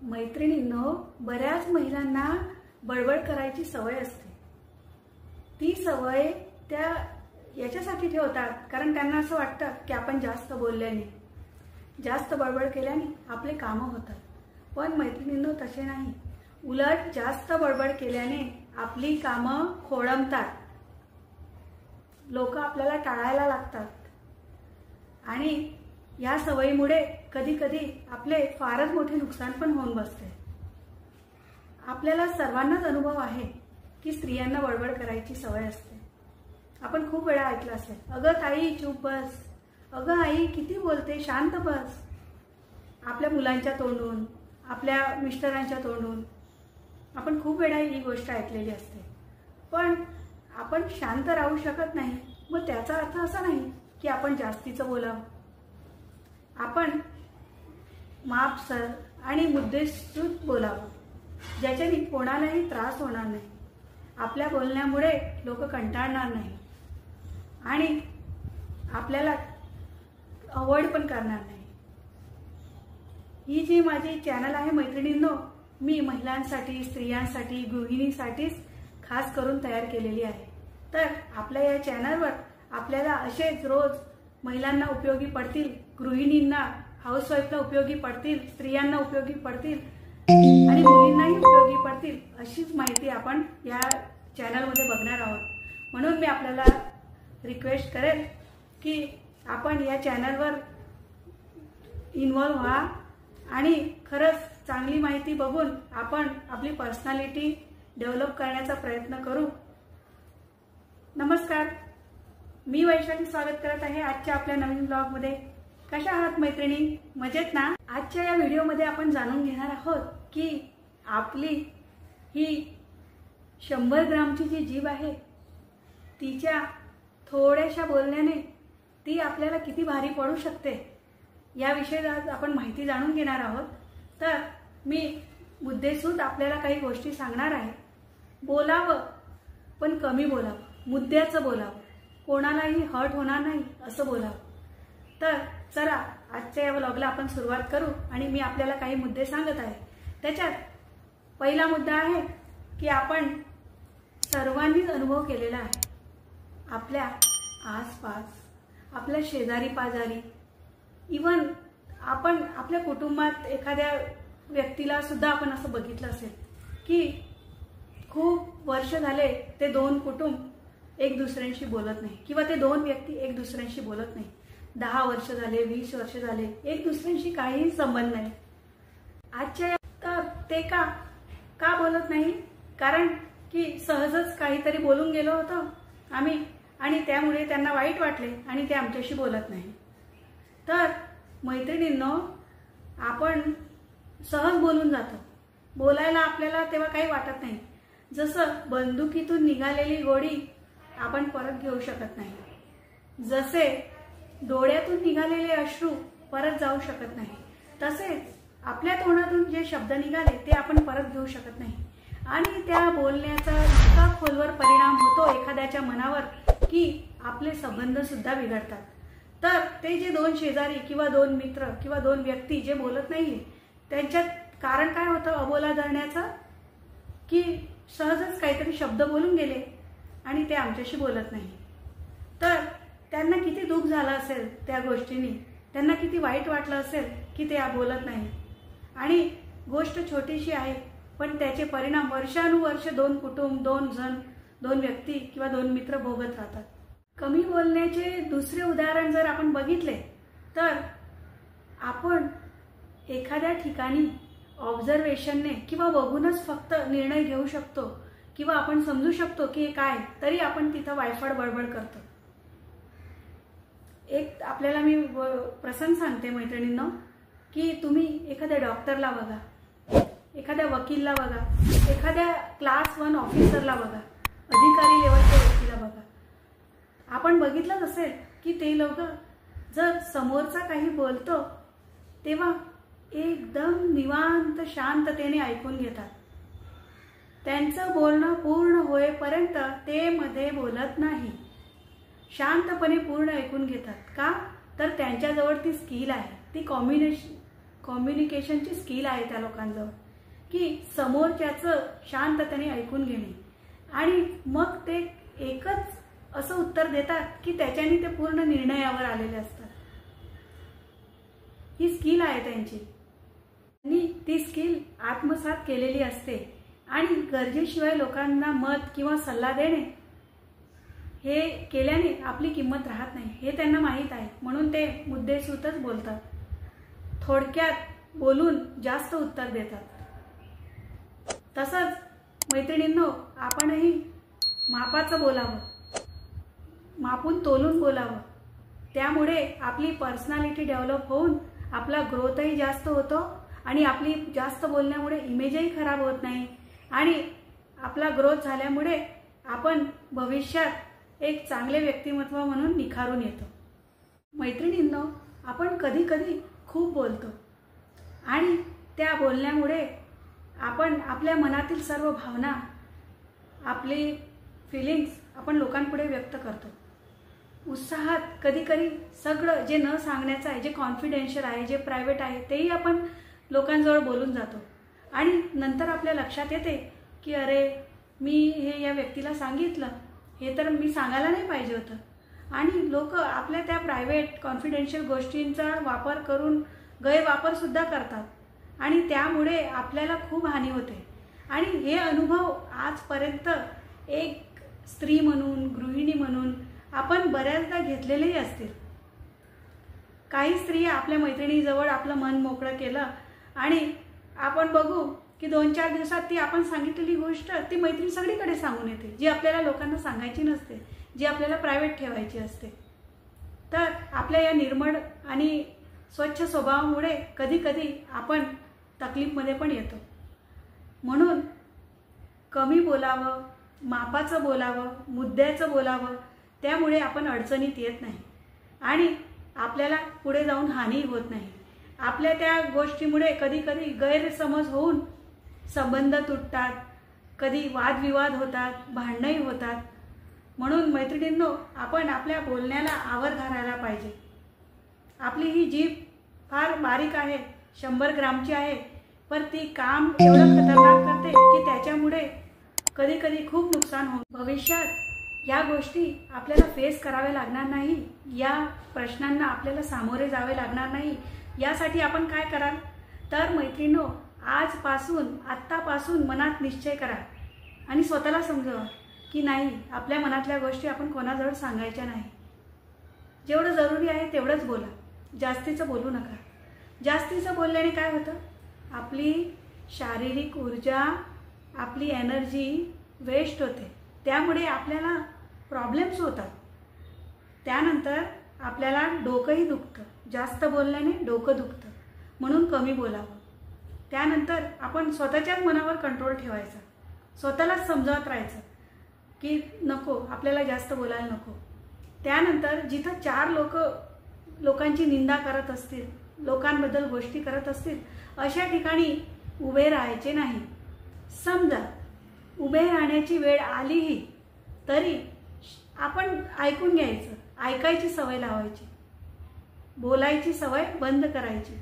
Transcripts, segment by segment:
मैत्रिणींनो, बऱ्याच महिलांना बडबड करायची सवय असते। ती सवय त्या याच्यासाठी ठेवतात कारण त्यांना असं वाटतं की आपण जास्त बोलल्याने, जास्त बडबड केल्याने आपले कामं होतात। पण मैत्रिणींनो, तसे नाही। उलट जास्त बडबड केल्याने आपली कामं खोळंबतात, लोक आपल्याला टाळायला लागतात आणि या सवयीमुळे कधी कधी आपले फारच मोठे नुकसान पण होऊन बसते। आपल्याला सर्वांनाच अनुभव आहे की स्त्रियांना बडबड करायची सवय असते। आपण खूप वेळा ऐकलं असेल, अगं ताई चूप बस, अगं आई किती बोलते, शांत बस। आपल्या मुलांच्या तोंडून, आपल्या मिस्टरांच्या तोंडून आपण खूप वेळा ही गोष्ट ऐकलेली असते। पण आपण शांत राहू शकत नाही, मग त्याचा अर्थ असा नाही की आपण जास्तीचं बोलावं। आपण मापसर आणि मुद्देसूद बोलावं, ज्याच्याने कोणालाही त्रास होणार नाही, आपल्या बोलण्यामुळे लोक कंटाळणार नाही आणि आपल्याला अवॉइड पण करणार नाही। ही जी माझी चॅनल आहे मैत्रिणींनो, मी महिलांसाठी, स्त्रियांसाठी, गृहिणींसाठीच खास करून तयार केलेली आहे। तर आपल्या या चॅनलवर आपल्याला असेच रोज महिलांना उपयोगी पडतील, गृहिणींना, हाऊसवाईफला उपयोगी पडतील, स्त्रियांना उपयोगी पडतील आणि मुलींनाही उपयोगी पडतील अशीच माहिती आपण या चॅनलमध्ये बघणार आहोत। म्हणून मी आपल्याला रिक्वेस्ट करेल की आपण या चॅनलवर इन्व्हॉल्व व्हा आणि खरंच चांगली माहिती बघून आपण आपली पर्सनॅलिटी डेव्हलप करण्याचा प्रयत्न करू। नमस्कार, मी वैशाली स्वागत करत आहे आजच्या आपल्या नवीन ब्लॉगमध्ये। कशा आहात मैत्रिणी? मजेत ना? आजच्या या व्हिडिओमध्ये आपण जाणून घेणार आहोत की आपली ही 100 ग्रामची जी जीभ आहे, तिच्या थोड्याशा बोलण्याने ती आपल्याला किती भारी पडू शकते, याविषयी आज आपण माहिती जाणून घेणार आहोत। तर मी मुद्देसूद आपल्याला काही गोष्टी सांगणार आहे। बोलावं पण कमी बोलावं, मुद्द्याचं बोलावं, कोणालाही हर्ट होणार नाही असं बोलावं। तर चला आजच्या या व्लॉगला आपण सुरुवात करू आणि मी आपल्याला काही मुद्दे सांगत आहे। त्याच्यात पहिला मुद्दा आहे की आपण सर्वांनीच अनुभव केलेला आहे, आपल्या आसपास, आपल्या शेजारी पाजारी, इवन आपण आपल्या कुटुंबात एखाद्या व्यक्तीला सुद्धा आपण असं बघितलं असेल की खूप वर्ष झाले ते दोन कुटुंब एक दुसऱ्यांशी बोलत नाही किंवा ते दोन व्यक्ती एक दुसऱ्यांशी बोलत नाही। 10 वर्ष झाले, 20 वर्ष झाले, एक दुसऱ्यांशी काहीही संबंध नाही। आजच्या तर ते का बोलत नाही? कारण की सहजच काहीतरी बोलून गेलो होतो आम्ही आणि त्यामुळे त्यांना वाईट वाटले आणि ते आमच्याशी बोलत नाही। तर मैत्रिणींनो, आपण सहज बोलून जातो, बोलायला आपल्याला तेव्हा काही वाटत नाही। जसं बंदुकीतून निघालेली गोळी आपण परत घेऊ शकत नाही, जसे डोळ्यातून निघालेले अश्रू परत जाऊ शकत नाही, तसेच आपल्या तोंडातून जे शब्द निघाले ते आपण परत घेऊ शकत नाही आणि त्या बोलण्याचा इतका खोलवर परिणाम होतो एखाद्याच्या मनावर की आपले संबंध सुद्धा बिघडतात। तर ते जे दोन शेजारी किंवा दोन मित्र किंवा दोन व्यक्ती जे बोलत नाही, त्यांच्यात कारण काय होतं अबोला धरण्याचं, की सहजच काहीतरी शब्द बोलून गेले आणि ते आमच्याशी बोलत नाही। तर त्यांना किती दुःख झालं असेल त्या गोष्टीने, त्यांना किती वाईट वाटलं असेल की ते बोलत नाही आणि गोष्ट छोटीशी आहे पण त्याचे परिणाम वर्षानुवर्ष दोन कुटुंब, दोन जण, दोन व्यक्ती किंवा दोन मित्र भोगत राहतात। कमी बोलण्याचे दुसरे उदाहरण जर आपण बघितले तर आपण एखाद्या ठिकाणी ऑब्झर्वेशनने किंवा बघूनच फक्त निर्णय घेऊ शकतो किंवा आपण समजू शकतो की हे काय, तरी आपण तिथं वायफळ बडबड करतो। एक आपल्याला मी प्रसंग सांगते मैत्रिणींनो, की तुम्ही एखाद्या डॉक्टरला बघा, एखाद्या वकीलला बघा, एखाद्या क्लास 1 ऑफिसरला बघा, अधिकारी लेवलच्या व्यक्तीला बघा, आपण बघितलंच असेल की ते लोक जर समोरचा काही बोलतो तेव्हा एकदम निवांत शांततेने ऐकून घेतात। त्यांचं बोलणं पूर्ण होईपर्यंत ते मध्ये बोलत नाही, शांतपणे पूर्ण ऐकून घेतात। का? तर त्यांच्याजवळ ती स्किल आहे, ती कम्युनिकेशनची स्किल आहे त्या लोकांजवळ, की समोरच्याचं शांततेने ऐकून घेणे आणि मग ते एकच असं उत्तर देतात की त्याच्याने ते पूर्ण निर्णयावर आलेले असतात। ही स्किल आहे त्यांची, त्यांनी ती स्किल आत्मसात केलेली असते आणि गरजेशिवाय लोकांना मत किंवा सल्ला देणे हे केल्याने आपली किंमत राहत नाही हे त्यांना माहीत आहे, म्हणून ते मुद्देसूदच बोलतात, थोडक्यात बोलून जास्त उत्तर देतात। तसंच मैत्रिणींनो, आपणही मापाचं बोलावं, मापून तोलून बोलावं, त्यामुळे आपली पर्सनॅलिटी डेव्हलप होऊन आपला ग्रोथही जास्त होतो आणि आपली जास्त बोलण्यामुळे इमेजही खराब होत नाही आणि आपला ग्रोथ झाल्यामुळे आपण भविष्यात एक चांगले व्यक्तिमत्व म्हणून निखारून येतो। मैत्रिणींनो, आपण कधी कधी खूप बोलतो आणि त्या बोलण्यामुळे आपण आपल्या मनातील सर्व भावना, आपली फिलिंग्स आपण लोकांपुढे व्यक्त करतो। उत्साहात कधी कधी सगळं जे न सांगण्याचं आहे, जे कॉन्फिडेन्शियल आहे, जे प्रायव्हेट आहे, तेही आपण लोकांजवळ बोलून जातो आणि नंतर आपल्या लक्षात येते की अरे, मी हे या व्यक्तीला सांगितलं, हे तर मी सांगायला नाही पाहिजे होतं। आणि लोक आपल्या त्या प्रायव्हेट कॉन्फिडेन्शियल गोष्टींचा वापर करून गैरवापर सुद्धा करतात आणि त्यामुळे आपल्याला खूप हानी होते। आणि हे अनुभव आजपर्यंत एक स्त्री म्हणून, गृहिणी म्हणून आपण बऱ्याचदा घेतलेलेही असतील। काही स्त्रिया आपल्या मैत्रिणीजवळ आपलं मन मोकळं केलं आणि आपण बघू की 2-4 दिवसात ती आपण सांगितलेली गोष्ट ती मैत्रीण सगळीकडे सांगून येते, जी आपल्याला लोकांना सांगायची नसते, जी आपल्याला प्रायव्हेट ठेवायची असते। तर आपल्या या निर्मळ आणि स्वच्छ स्वभावामुळे कधी कधी आपण तकलीफमध्ये पण येतो। म्हणून कमी बोलावं, मापाचं बोलावं, मुद्द्याचं बोलावं, त्यामुळे आपण अडचणीत येत नाही आणि आपल्याला पुढे जाऊन हानी होत नाही। आपल्या त्या गोष्टीमुळे कधी कधी गैरसमज होऊन संबंध तुटतात, कधी वादविवाद होतात, भांडणंही होतात। म्हणून मैत्रिणींनो, आपण आपल्या बोलण्याला आवर घालायला पाहिजे। आपली ही जीभ फार बारीक आहे, 100 ग्रामची आहे, पण ती काम एवढं खतरनाक करते की त्याच्यामुळे कधी कधी खूप नुकसान होतं। भविष्यात या गोष्टी आपल्याला फेस कराव्या लागणार नाही, या प्रश्नांना आपल्याला सामोरे जावे लागणार नाही। यासाठी आपण काय कराल तर मैत्रिणींनो, आजपासून, आत्तापासून मनात निश्चय करा आणि स्वतःला समजवा की नाही, आपल्या मनातल्या गोष्टी आपण कोणाजवळ सांगायच्या नाही। जेवढं जरुरी आहे तेवढंच बोला, जास्तीचं बोलू नका। जास्तीचं बोलल्याने काय होतं, आपली शारीरिक ऊर्जा, आपली एनर्जी वेस्ट होते, त्यामुळे आपल्याला प्रॉब्लेम्स होतात। त्यानंतर आपल्याला डोकंही दुखतं, जास्त बोलल्याने डोकं दुखतं, म्हणून कमी बोलावं। त्यानंतर आपण स्वतःच्याच मनावर कंट्रोल ठेवायचा, स्वतःलाच समजावत राहायचं की नको, आपल्याला जास्त बोलायला नको। त्यानंतर जिथं 4 लोकांची निंदा करत असतील, लोकांबद्दल गोष्टी करत असतील, अशा ठिकाणी उभे राहायचे नाही। समजा उभे राहण्याची वेळ आलीही तरी आपण ऐकून घ्यायचं, ऐकायची सवय लावायची, बोलायची सवय बंद करायची,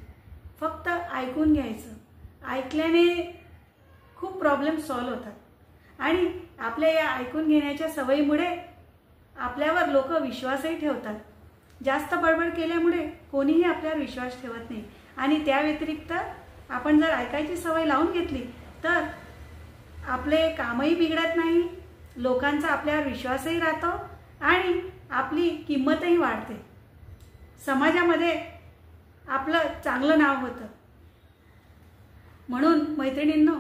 फक्त ऐकून घ्यायचं। ऐकल्याने खूप प्रॉब्लेम सॉल्व्ह होतात आणि आपल्या या ऐकून घेण्याच्या सवयीमुळे आपल्यावर लोक विश्वासही ठेवतात। जास्त बडबड केल्यामुळे कोणीही आपल्यावर विश्वास ठेवत नाही आणि त्या व्यतिरिक्त आपण जर ऐकायची सवय लावून घेतली तर आपले कामही बिघडत नाही, लोकांचा आपल्यावर विश्वासही राहतो आणि आपली किंमतही वाढते, समाजामध्ये आपलं चांगलं नाव होतं। म्हणून मैत्रिणींनो,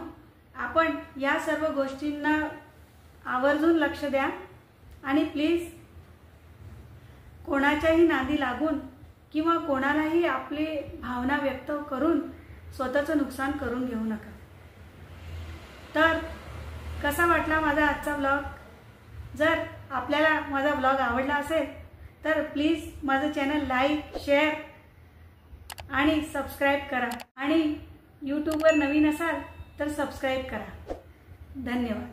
आपण या सर्व गोष्टींना आवर्जून लक्ष द्या आणि प्लीज कोणाच्याही नादी लागून किंवा कोणालाही आपली भावना व्यक्त करून स्वतःचं नुकसान करून घेऊ नका। तर कसा वाटला माझा आजचा व्लॉग? जर आपल्याला माझा व्लॉग आवडला असेल तर प्लीज माझं चॅनल लाईक, शेअर आणि सबस्क्राईब करा आणि यूट्यूबवर नवीन असाल तर सबस्क्राईब करा। धन्यवाद।